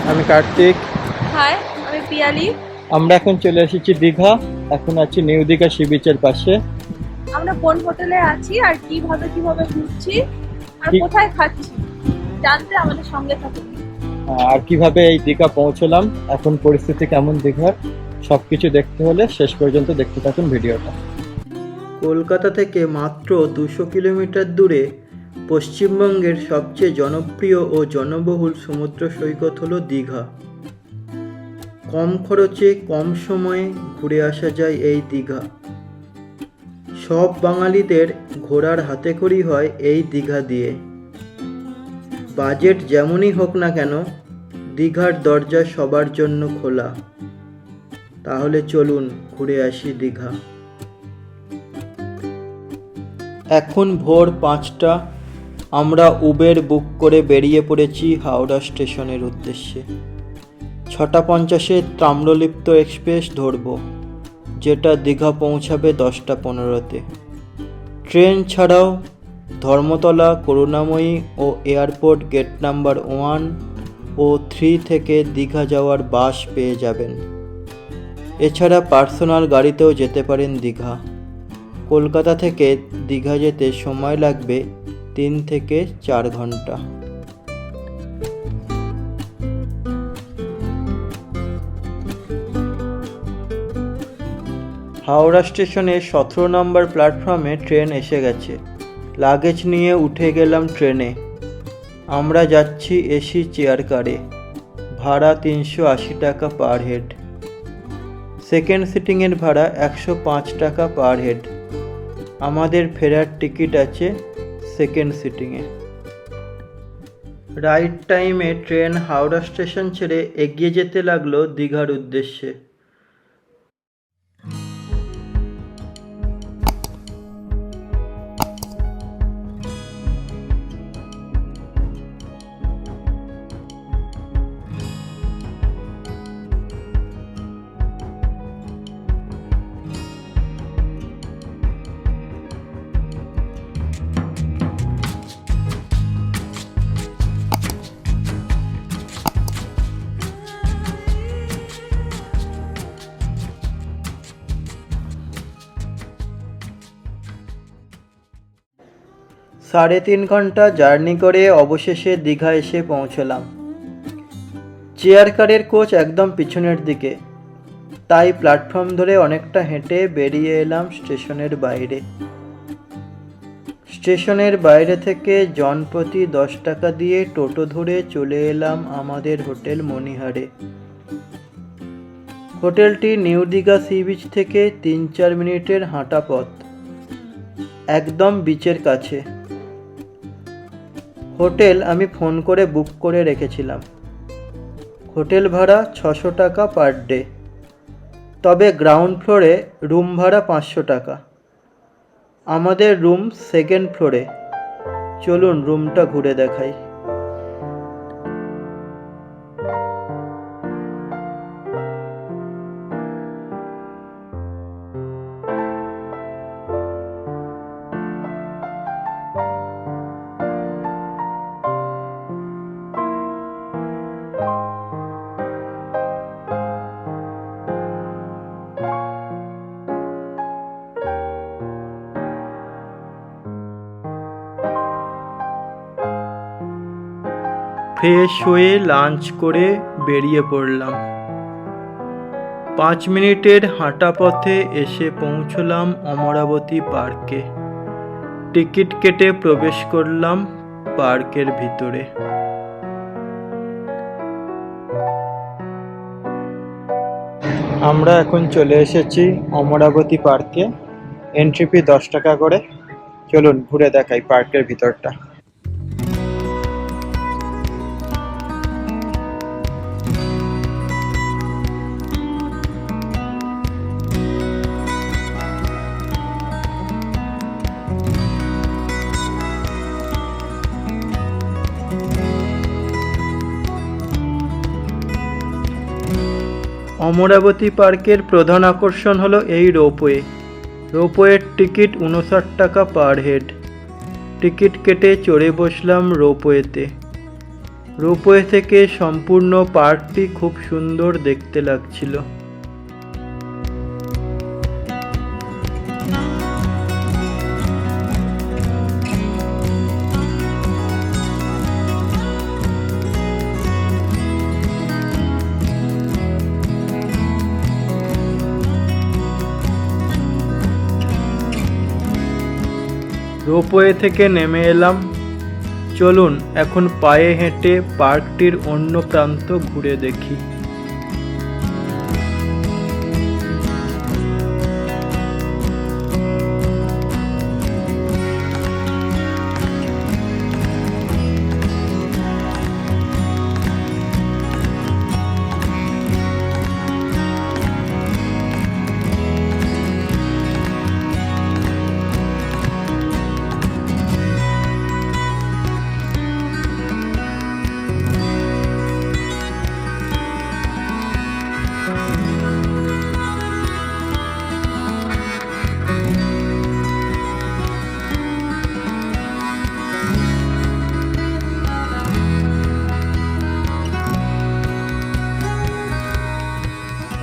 আমি কার্তিক। হাই, আমি পিয়ালি। আমরা এখন চলে এসেছি দীঘা। এখন আছি নিউ দীঘা সি বিচের পাশে। আমরা কোন হোটেলে আছি আর কিভাবে ঘুরছি আর কি- কোথায় খাচ্ছি জানতে আমাদের সঙ্গে থাকুন। আর কিভাবে এই দীঘা পৌঁছলাম, এখন পরিস্থিতি কেমন দীঘার, সবকিছু দেখতে হলে শেষ পর্যন্ত দেখতে থাকুন ভিডিওটা। কলকাতা থেকে মাত্র 200 কিলোমিটার দূরে পশ্চিমবঙ্গের সবচেয়ে জনপ্রিয় ও জনবহুল সমুদ্র সৈকত হলো দীঘা। কম খরচে কম সময়ে ঘুরে আসা যায় এই দীঘা। সব বাঙালিদের ঘোরার হাতেখড়ি হয় এই দীঘা দিয়ে। বাজেট যেমনই হোক না কেন, দীঘার দরজা সবার জন্য খোলা। তাহলে চলুন ঘুরে আসি দীঘা। এখন ভোর 5টা। আমরা উবের বুক করে বেরিয়ে পড়েছি হাওড়া স্টেশনের উদ্দেশ্যে। 6:50-এ তাম্রলিপ্ত এক্সপ্রেস ধরব, যেটা দীঘা পৌঁছাবে 10:15-তে। ট্রেন ছাড়াও ধর্মতলা, করুণাময়ী ও এয়ারপোর্ট গেট নাম্বার 1 ও 3 থেকে দীঘা যাওয়ার বাস পেয়ে যাবেন। এছাড়া পার্সোনাল গাড়িতেও যেতে পারেন দীঘা। কলকাতা থেকে দীঘা যেতে সময় লাগবে 3 থেকে 4 ঘন্টা। হাওড়া স্টেশনে 17 নম্বর প্ল্যাটফর্মে ট্রেন এসে গেছে। লাগেজ নিয়ে উঠে গেলাম ট্রেনে। আমরা যাচ্ছি এসি চেয়ার কারে। ভাড়া 380 টাকা পার হেড। সেকেন্ড সিটিংয়ের ভাড়া 105 টাকা পার হেড। আমাদের ফেরার টিকিট আছে সেকেন্ড সিটিংয়ে। রাইট টাইমে ট্রেন হাওড়া স্টেশন ছেড়ে এগিয়ে যেতে লাগলো দীঘার উদ্দেশ্যে। সাড়ে 3 ঘন্টা জার্নি করে অবশেষে দীঘা এসে পৌঁছলাম। চেয়ার কারের কোচ একদম পিছনের দিকে, তাই প্ল্যাটফর্ম ধরে অনেকটা হেঁটে বেরিয়ে এলাম স্টেশনের বাইরে। স্টেশনের বাইরে থেকে জনপ্রতি 10 টাকা দিয়ে টোটো ধরে চলে এলাম আমাদের হোটেল মনিহারে। হোটেলটি নিউ দীঘা সি বিচ থেকে 3-4 মিনিটের হাঁটা পথ, একদম বিচের কাছে। হোটেল আমি ফোন করে বুক করে রেখেছিলাম। হোটেল ভাড়া 600 টাকা পার ডে, তবে গ্রাউন্ড ফ্লোরে রুম ভাড়া 500 টাকা। আমাদের রুম সেকেন্ড ফ্লোরে। চলুন রুমটা ঘুরে দেখাই। ফ্রেশ হয়ে লাঞ্চ করে বেরিয়ে পড়লাম। 5 মিনিটের হাঁটা পথে এসে পৌঁছলাম অমরাবতী পার্কে। টিকিট কেটে প্রবেশ করলাম পার্কের ভিতরে। আমরা এখন চলে এসেছি অমরাবতী পার্কে। এন্ট্রি ফি 10 টাকা করে। চলুন ঘুরে দেখাই পার্কের ভিতরটা। অমরাবতী পার্কের প্রধান আকর্ষণ হলো এই রোপওয়ে। রোপওয়ের টিকিট 59 টাকা পার হেড। টিকিট কেটে চড়ে বসলাম রোপওয়েতে। রোপওয়ে থেকে সম্পূর্ণ পার্কটি খুব সুন্দর দেখতে লাগছিল। রোপওয়ে থেকে নেমে এলাম। চলুন এখন পায়ে হেঁটে পার্কটির অন্য প্রান্ত ঘুরে দেখি।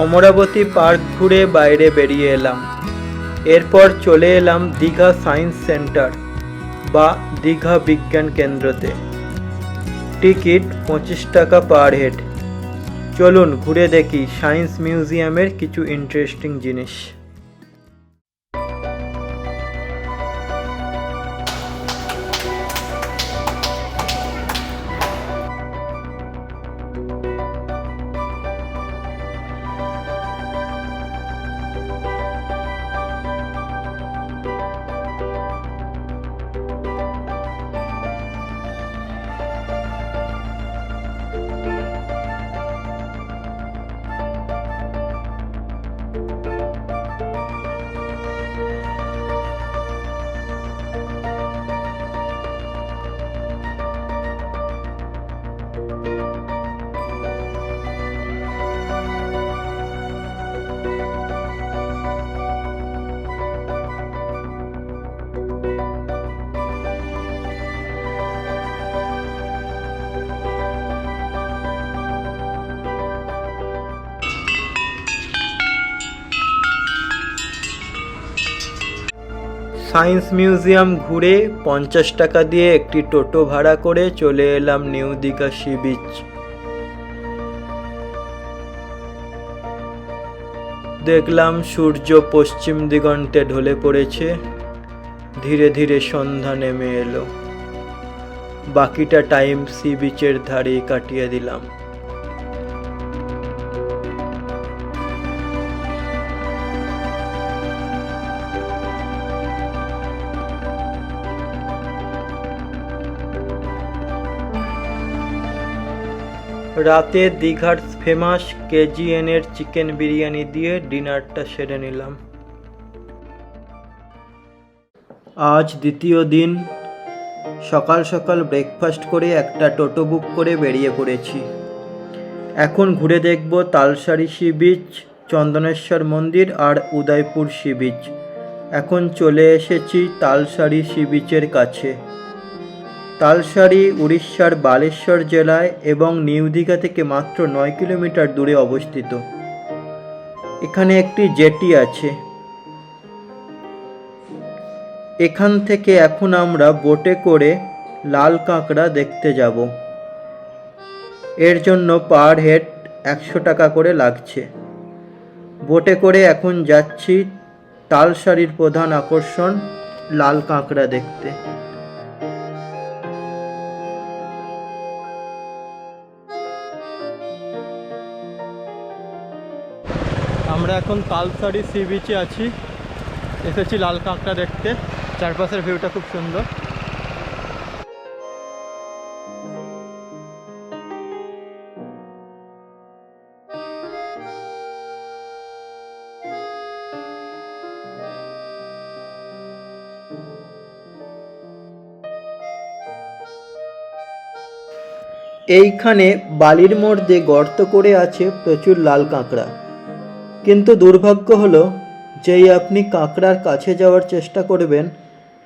অমরাবতী পার্ক ঘুরে বাইরে বেরিয়ে এলাম। এরপর চলে এলাম দীঘা সায়েন্স সেন্টার বা দীঘা বিজ্ঞান কেন্দ্রতে। টিকিট 25 টাকা পার হেড। চলুন ঘুরে দেখি সায়েন্স মিউজিয়ামের কিছু ইন্টারেস্টিং জিনিস। সায়েন্স মিউজিয়াম ঘুরে 50 টাকা দিয়ে একটি টোটো ভাড়া করে চলে এলাম নিউ দীঘা সি বিচ। দেখলাম সূর্য পশ্চিম দিগন্তে ঢলে পড়েছে, ধীরে ধীরে সন্ধ্যা নেমে এলো। বাকিটা টাইম সি বিচের ধারে কাটিয়ে দিলাম। রাতে দীঘার ফেমাস কেজিএনের চিকেন বিরিয়ানি দিয়ে ডিনারটা সেরে নিলাম। আজ দ্বিতীয় দিন। সকাল সকাল ব্রেকফাস্ট করে একটা টোটো বুক করে বেরিয়ে পড়েছি। এখন ঘুরে দেখব তালসারি সি বিচ, চন্দনেশ্বর মন্দির আর উদয়পুর সি বিচ। এখন চলে এসেছি তালসারি সি বিচের কাছে। তালসারি উড়িষ্যার বালেশ্বর জেলায় এবং নিউ দীঘা থেকে মাত্র 9 কিলোমিটার দূরে অবস্থিত। এখানে একটি জেটি আছে। এখান থেকে এখন আমরা বোটে করে লাল কাঁকড়া দেখতে যাব। এর জন্য পার হেড 100 টাকা করে লাগছে। বোটে করে এখন যাচ্ছি তালসারির প্রধান আকর্ষণ লাল কাঁকড়া দেখতে। আমরা এখন তালসারি সি বিচে আছি। এসেছি লাল কাঁকড়া দেখতে। চারপাশের ভিউটা খুব সুন্দর। এইখানে বালির মধ্যে গর্ত করে আছে প্রচুর লাল কাঁকড়া। কিন্তু দুর্ভাগ্য হলো, যেই আপনি কাঁকড়ার কাছে যাওয়ার চেষ্টা করবেন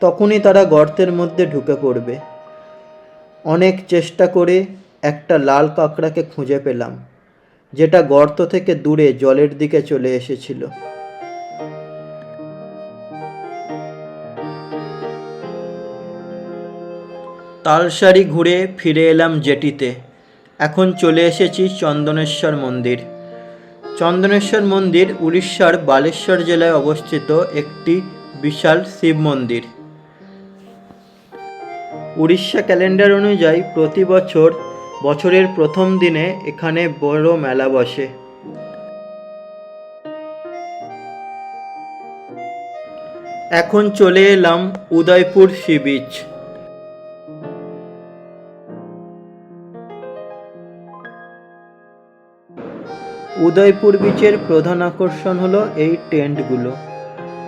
তখনই তারা গর্তের মধ্যে ঢুকে পড়বে। অনেক চেষ্টা করে একটা লাল কাঁকড়াকে খুঁজে পেলাম, যেটা গর্ত থেকে দূরে জলের দিকে চলে এসেছিল। তালসারি ঘুরে ফিরে এলাম জেটিতে। এখন চলে এসেছি চন্দনেশ্বর মন্দির। চন্দনেশ্বর মন্দির উড়িষ্যার বালেশ্বর জেলায় অবস্থিত একটি বিশাল শিব মন্দির। উড়িষ্যা ক্যালেন্ডার অনুযায়ী প্রতি বছর বছরের প্রথম দিনে এখানে বড় মেলা বসে। এখন চলে এলাম উদয়পুর সি বিচ। উদয়পুর বিচের প্রধান আকর্ষণ হলো এই টেন্টগুলো,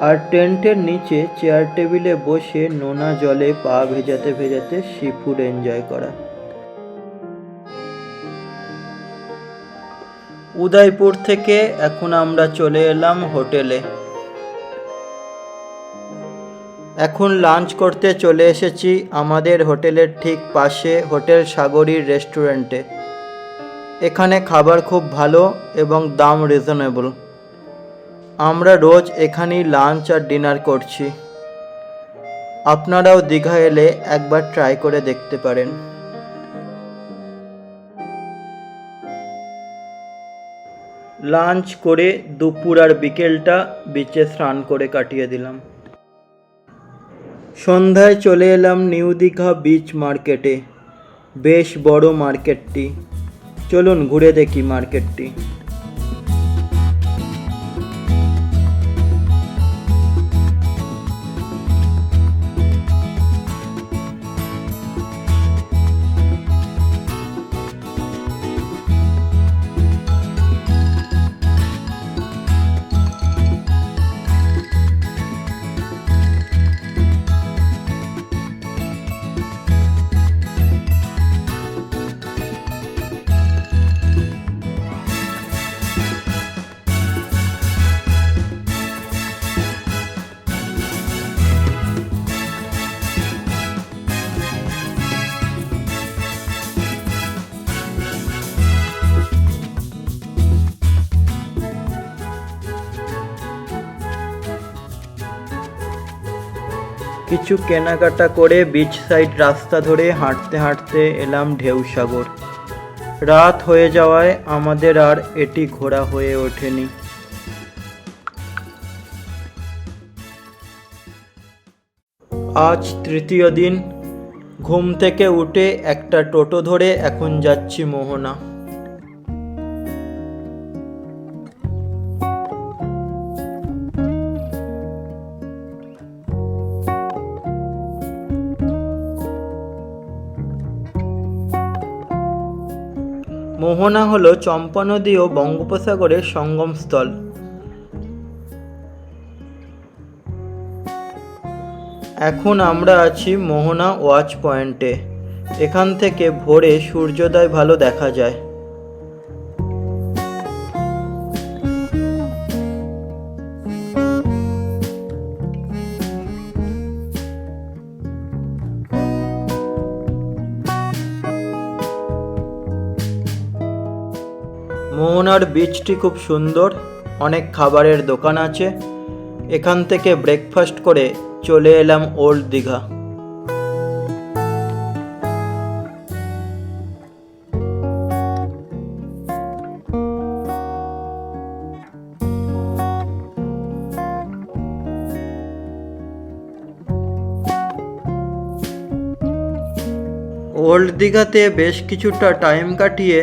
আর টেন্টের নিচে চেয়ার টেবিলে বসে নোনা জলে পা ভেজাতে ভেজাতে সি ফুড এনজয় করা। উদয়পুর থেকে এখন আমরা চলে এলাম হোটেলে। এখন লাঞ্চ করতে চলে এসেছি আমাদের হোটেলের ঠিক পাশে হোটেল সাগরির রেস্টুরেন্টে। এখানে খাবার খুব ভালো এবং দাম রিজনেবল। আমরা রোজ এখানেই লাঞ্চ আর ডিনার করছি। আপনারাও দীঘা এলে একবার ট্রাই করে দেখতে পারেন। লাঞ্চ করে দুপুর আর বিকেলটা বিচে স্নান করে কাটিয়ে দিলাম। সন্ধ্যায় চলে এলাম নিউ দীঘা বিচ মার্কেটে। বেশ বড় মার্কেটটি, চলুন ঘুরে দেখি মার্কেটটি। কিছু কেনাকাটা করে বিচ সাইড রাস্তা ধরে হাঁটতে হাঁটতে এলাম ঢেউসাগর। রাত হয়ে যাওয়ায় আমাদের আর এটি ঘোরা হয়ে ওঠেনি। আজ তৃতীয় দিন। ঘুম থেকে উঠে একটা টোটো ধরে এখন যাচ্ছি মোহনা। মোহনা হলো চম্পা নদী ও বঙ্গোপসাগরের সঙ্গমস্থল। এখন আমরা আছি মোহনা ওয়াচ পয়েন্টে। এখান থেকে ভোরে সূর্যোদয় ভালো দেখা যায়। মোহনার বিচটি খুব সুন্দর, অনেক খাবারের দোকান আছে। এখান থেকে ব্রেকফাস্ট করে চলে এলাম ওল্ড দীঘা। ওল্ড দীঘাতে বেশ কিছুটা টাইম কাটিয়ে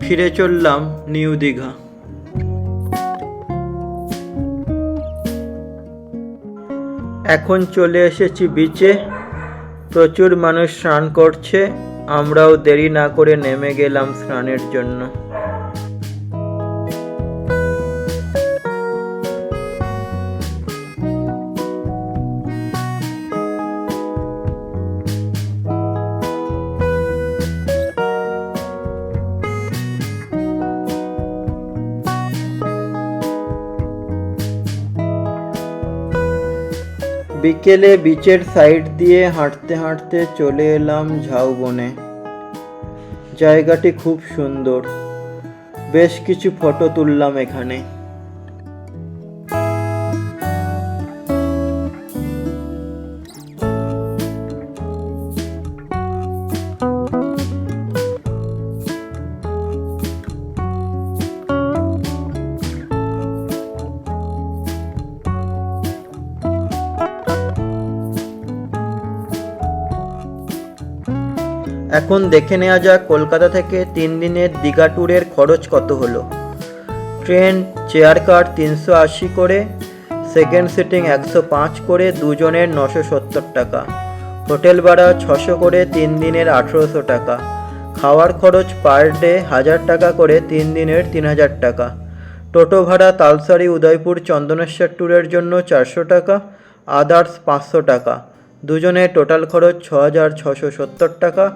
ফিরে চললাম নিউ দীঘা। এখন চলে এসেছি বিচে। প্রচুর মানুষ স্নান করছে, আমরাও দেরি না করে নেমে গেলাম স্নানের জন্য। বিকেলে বিচের সাইড দিয়ে হাঁটতে হাঁটতে চলে এলাম ঝাউবনে। জায়গাটি খুব সুন্দর, বেশ কিছু ফটো তুললাম এখানে। এখন দেখে নেওয়া যাক কলকাতা থেকে 3 দিনের দীঘা ট্যুরের খরচ কত হলো। ট্রেন চেয়ার কার 380 করে, সেকেন্ড সিটিং 105 করে, দুজনের 970 টাকা। হোটেল ভাড়া 600 করে, 3 দিনের 1800 টাকা। খাওয়ার খরচ পার ডে 1000 টাকা করে, 3 দিনের 3000 টাকা। টোটো ভাড়া তালসারি উদয়পুর চন্দনেশ্বর ট্যুরের জন্য 400 টাকা, আদার্স 500 টাকা। দুজনে টোটাল খরচ 6670 টাকা,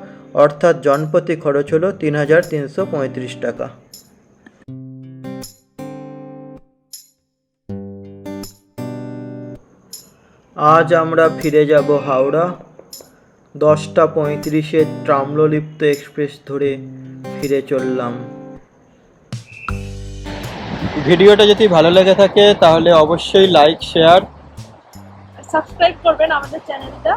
অর্থাৎ জনপ্রতি খরচ হলো 3335 টাকা। আজ আমরা ফিরে যাব হাওড়া। 10:35-এ ট্রামলিপ্ত এক্সপ্রেস ধরে ফিরে চললাম। ভিডিওটা যদি ভালো লেগে থাকে তাহলে অবশ্যই লাইক, শেয়ার, সাবস্ক্রাইব করবেন আমাদের চ্যানেলটা।